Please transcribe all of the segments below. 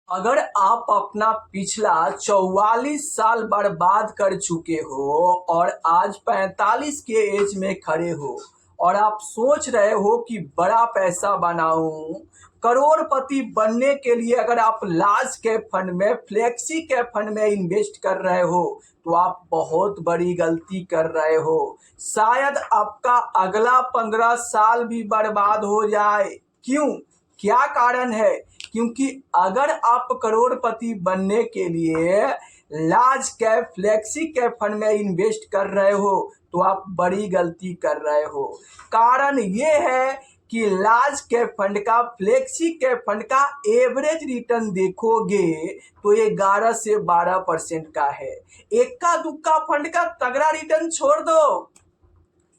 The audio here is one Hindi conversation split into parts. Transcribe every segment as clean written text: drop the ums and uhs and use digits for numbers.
अगर आप अपना पिछला 44 साल बर्बाद कर चुके हो और आज 45 के एज में खड़े हो और आप सोच रहे हो कि बड़ा पैसा बनाऊं, करोड़पति बनने के लिए अगर आप लार्ज कैप फंड में, फ्लेक्सी कैप फंड में इन्वेस्ट कर रहे हो तो आप बहुत बड़ी गलती कर रहे हो। शायद आपका अगला 15 साल भी बर्बाद हो जाए। क्यों? क्या कारण है? क्योंकि अगर आप करोड़पति बनने के लिए large cap, flexi cap fund में इन्वेस्ट कर रहे हो तो आप बड़ी गलती कर रहे हो। कारण ये है कि लार्ज कैप फंड का, फ्लेक्सी कैप फंड का एवरेज रिटर्न देखोगे तो ये 11 से 12% का है। इक्का दुक्का फंड का तगड़ा रिटर्न छोड़ दो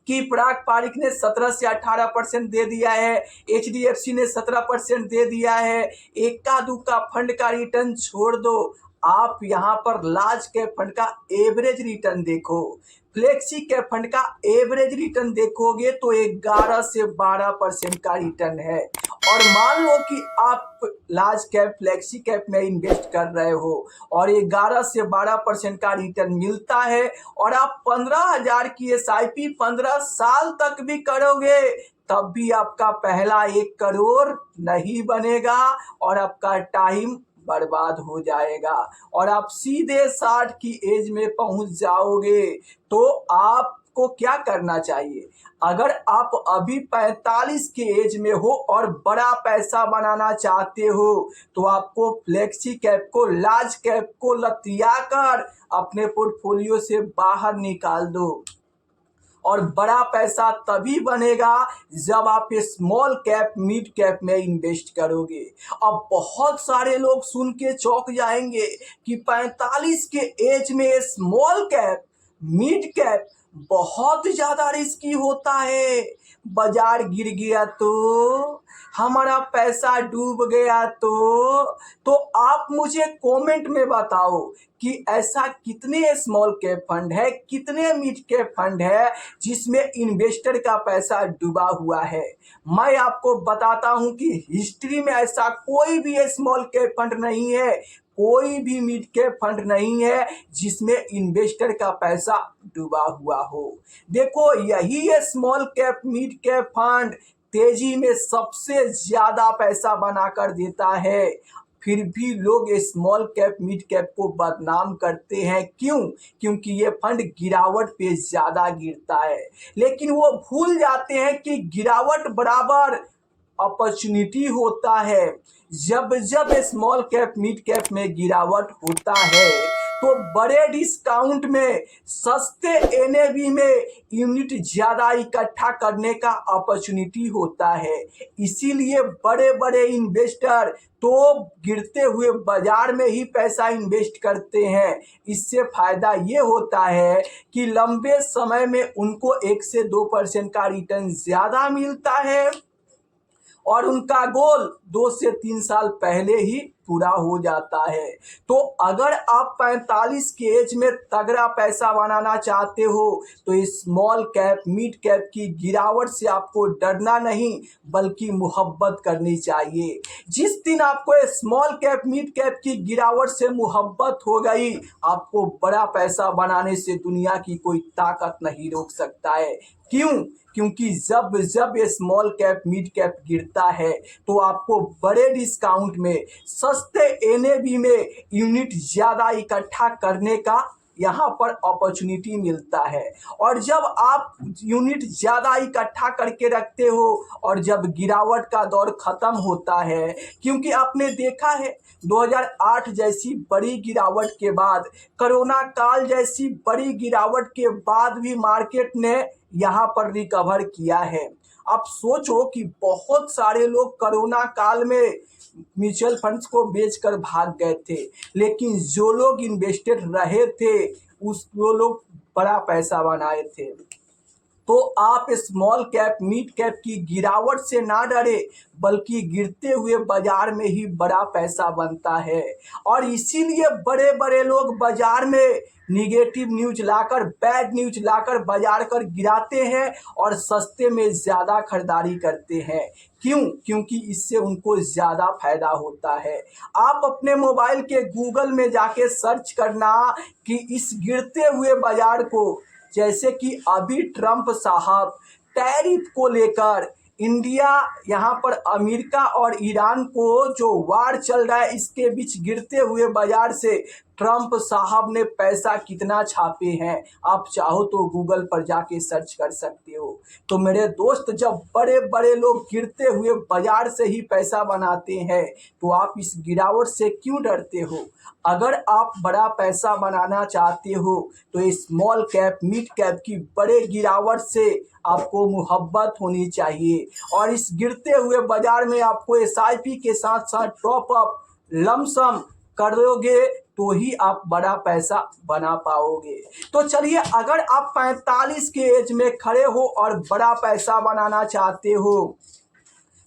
कि पराग पारिक ने 17 से 18% दे दिया है, एचडीएफसी ने 17% दे दिया है। इक्का दुक्का फंड का रिटर्न छोड़ दो, आप यहाँ पर लार्ज कैप फंड का एवरेज रिटर्न देखो, फ्लेक्सी कैप फंड का एवरेज रिटर्न देखोगे तो 11 से 12% का रिटर्न है। और मान लो कि आप लार्ज कैप, फ्लेक्सी कैप में इन्वेस्ट कर रहे हो और 11 से 12% का रिटर्न मिलता है और आप 15,000 की एसआईपी 15 साल तक भी करोगे तब भी आपका पहला 1 करोड़ नहीं बनेगा और आपका टाइम बर्बाद हो जाएगा और आप सीधे 60 की एज में पहुंच जाओगे। तो आपको क्या करना चाहिए? अगर आप अभी 45 के एज में हो और बड़ा पैसा बनाना चाहते हो तो आपको फ्लेक्सी कैप को, लार्ज कैप को लतिया कर अपने पोर्टफोलियो से बाहर निकाल दो। और बड़ा पैसा तभी बनेगा जब आप स्मॉल कैप, मिड कैप में इन्वेस्ट करोगे। अब बहुत सारे लोग सुन के चौंक जाएंगे कि 45 के एज में स्मॉल कैप, मिड कैप बहुत ज्यादा रिस्की होता है। बाजार गिर गया तो, हमारा पैसा डूब गया तो आप मुझे कमेंट में बताओ कि ऐसा कितने स्मॉल कैप फंड है, कितने मिड कैप फंड है जिसमें इन्वेस्टर का पैसा डूबा हुआ है। मैं आपको बताता हूं कि हिस्ट्री में ऐसा कोई भी स्मॉल कैप फंड नहीं है, कोई भी मिड कैप फंड नहीं है जिसमें इन्वेस्टर का पैसा डूबा हुआ हो। देखो, यही है small cap, mid cap fund तेजी में सबसे ज्यादा पैसा बनाकर देता है। फिर भी लोग स्मॉल कैप, मिड कैप को बदनाम करते हैं। क्यों? क्योंकि ये फंड गिरावट पे ज्यादा गिरता है, लेकिन वो भूल जाते हैं कि गिरावट बराबर अपॉर्चुनिटी होता है। जब जब स्मॉल कैप, मिड कैप में गिरावट होता है तो बड़े डिस्काउंट में, सस्ते एनएवी में यूनिट ज्यादा इकट्ठा करने का अपॉर्चुनिटी होता है। इसीलिए बड़े बड़े इन्वेस्टर तो गिरते हुए बाजार में ही पैसा इन्वेस्ट करते हैं। इससे फायदा ये होता है कि लंबे समय में उनको 1 से 2% का रिटर्न ज्यादा मिलता है और उनका गोल 2 से 3 साल पहले ही पूरा हो जाता है। तो अगर आप 45 के एज में तगड़ा पैसा बनाना चाहते हो तो स्मॉल कैप, मिड कैप की गिरावट से आपको डरना नहीं बल्कि मुहब्बत करनी चाहिए। जिस दिन आपको स्मॉल कैप, मिड कैप की गिरावट से मुहब्बत हो गई, आपको बड़ा पैसा बनाने से दुनिया की कोई ताकत नहीं रोक सकता है। क्यों? क्योंकि जब जब ये स्मॉल कैप, मिड कैप गिरता है तो आपको बड़े डिस्काउंट में, सस्ते एनएवी में यूनिट ज्यादा इकट्ठा करने का यहाँ पर अपॉर्चुनिटी मिलता है। और जब आप यूनिट ज्यादा इकट्ठा करके रखते हो और जब गिरावट का दौर खत्म होता है, क्योंकि आपने देखा है 2008 जैसी बड़ी गिरावट के बाद, कोरोना काल जैसी बड़ी गिरावट के बाद भी मार्केट ने यहाँ पर रिकवर किया है। आप सोचो कि बहुत सारे लोग कोरोना काल में म्यूचुअल फंड्स को बेचकर भाग गए थे, लेकिन जो लोग इन्वेस्टेड रहे थे वो लोग बड़ा पैसा बनाए थे। तो आप स्मॉल कैप मिड कैप की गिरावट से ना डरे, बल्कि गिरते हुए बाजार में ही बड़ा पैसा बनता है। और इसीलिए बड़े बड़े लोग बाजार में निगेटिव न्यूज लाकर, बैड न्यूज लाकर बाजार कर गिराते हैं और सस्ते में ज़्यादा खरीदारी करते हैं। क्यों? क्योंकि इससे उनको ज़्यादा फायदा होता है। आप अपने मोबाइल के गूगल में जाके सर्च करना कि इस गिरते हुए बाजार को, जैसे कि अभी ट्रंप साहब टैरिफ को लेकर इंडिया, यहाँ पर अमेरिका और ईरान को जो वार चल रहा है, इसके बीच गिरते हुए बाजार से ट्रंप साहब ने पैसा कितना छापे हैं, आप चाहो तो गूगल पर जाके सर्च कर सकते हो। तो मेरे दोस्त, जब बड़े बड़े लोग गिरते हुए बाजार से ही पैसा बनाते हैं, तो आप इस गिरावट से क्यों डरते हो? अगर आप बड़ा पैसा बनाना चाहते हो तो स्मॉल कैप मिड कैप की बड़े गिरावट से आपको मुहब्बत होनी चाहिए। और इस गिरते हुए बाजार में आपको एसआईपी के साथ साथ टॉप अप लमसम करोगे तो ही आप बड़ा पैसा बना पाओगे। तो चलिए, अगर आप 45 के एज में खड़े हो और बड़ा पैसा बनाना चाहते हो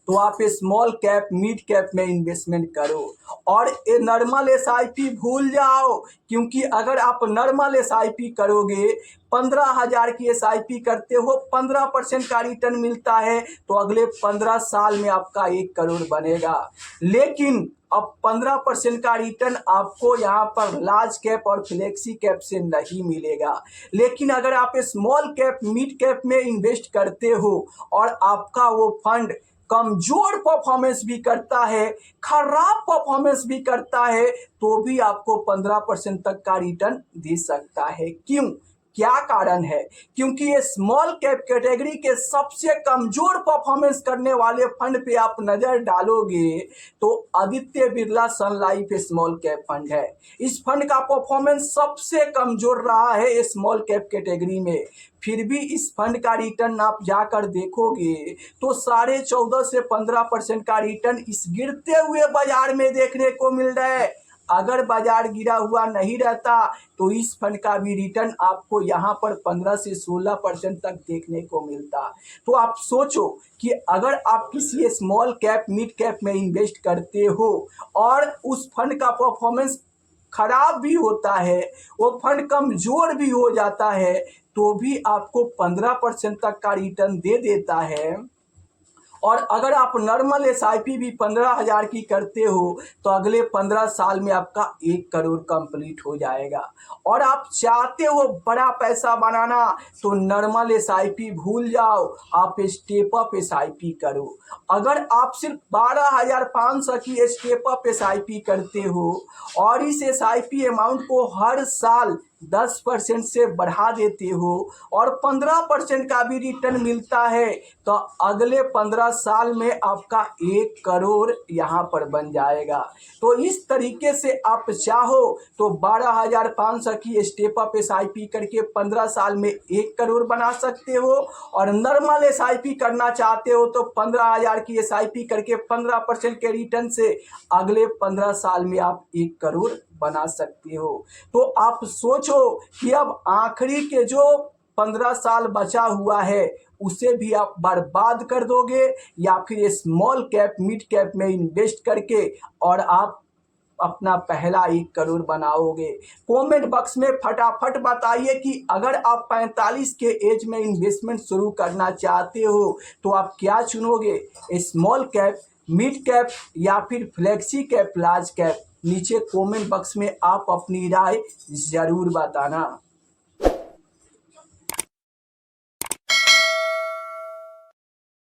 तो आप स्मॉल कैप मिड कैप में इन्वेस्टमेंट करो और ये नॉर्मल एसआईपी भूल जाओ। क्योंकि अगर आप नॉर्मल एसआईपी करोगे, 15,000 की एसआईपी करते हो, 15% का रिटर्न मिलता है, तो अगले 15 साल में आपका 1 करोड़ बनेगा। लेकिन अब 15% का रिटर्न आपको यहाँ पर लार्ज कैप और फ्लेक्सी कैप से नहीं मिलेगा। लेकिन अगर आप स्मॉल कैप मिड कैप में इन्वेस्ट करते हो और आपका वो फंड कमजोर परफॉर्मेंस भी करता है, खराब परफॉर्मेंस भी करता है, तो भी आपको 15% तक का रिटर्न दे सकता है। क्यों? क्या कारण है? क्योंकि ये स्मॉल कैप कैटेगरी के सबसे कमजोर परफॉर्मेंस करने वाले फंड पे आप नजर डालोगे तो आदित्य बिरला सन लाइफ स्मॉल कैप फंड है। इस फंड का परफॉर्मेंस सबसे कमजोर रहा है स्मॉल कैप कैटेगरी में। फिर भी इस फंड का रिटर्न आप जाकर देखोगे तो 14.5 से 15% का रिटर्न इस गिरते हुए बाजार में देखने को मिल रहा है। अगर बाजार गिरा हुआ नहीं रहता तो इस फंड का भी रिटर्न आपको यहाँ पर 15 से 16% तक देखने को मिलता। तो आप सोचो कि अगर आप किसी स्मॉल कैप मिड कैप में इन्वेस्ट करते हो और उस फंड का परफॉर्मेंस खराब भी होता है, वो फंड कमजोर भी हो जाता है, तो भी आपको 15% तक का रिटर्न दे देता है। और अगर आप नॉर्मल एसआईपी भी 15,000 की करते हो तो अगले 15 साल में आपका 1 करोड़ कंप्लीट हो जाएगा। और आप चाहते हो बड़ा पैसा बनाना तो नॉर्मल एसआईपी भूल जाओ, आप स्टेप अप एसआईपी करो। अगर आप सिर्फ 12,500 की स्टेप अप एसआईपी करते हो और इस एसआईपी अमाउंट को हर साल 10% से बढ़ा देते हो और 15% का भी रिटर्न मिलता है, तो अगले 15 साल में आपका 1 करोड़ यहाँ पर बन जाएगा। तो इस तरीके से आप चाहो तो 12,500 की स्टेप अप एसआईपी करके 15 साल में 1 करोड़ बना सकते हो। और नॉर्मल एसआईपी करना चाहते हो तो 15,000 की एसआईपी करके 15% के रिटर्न से अगले 15 साल में आप 1 करोड़ बना सकते हो। तो आप सोचो कि अब आखिरी के जो 15 साल बचा हुआ है उसे भी आप बर्बाद कर दोगे या फिर स्मॉल कैप मिड कैप में इन्वेस्ट करके और आप अपना पहला 1 करोड़ बनाओगे। कमेंट बॉक्स में फटाफट बताइए कि अगर आप 45 के एज में इन्वेस्टमेंट शुरू करना चाहते हो तो आप क्या चुनोगे, स्मॉल कैप मिड कैप या फिर फ्लेक्सी कैप लार्ज कैप। नीचे कमेंट बॉक्स में आप अपनी राय ज़रूर बताना।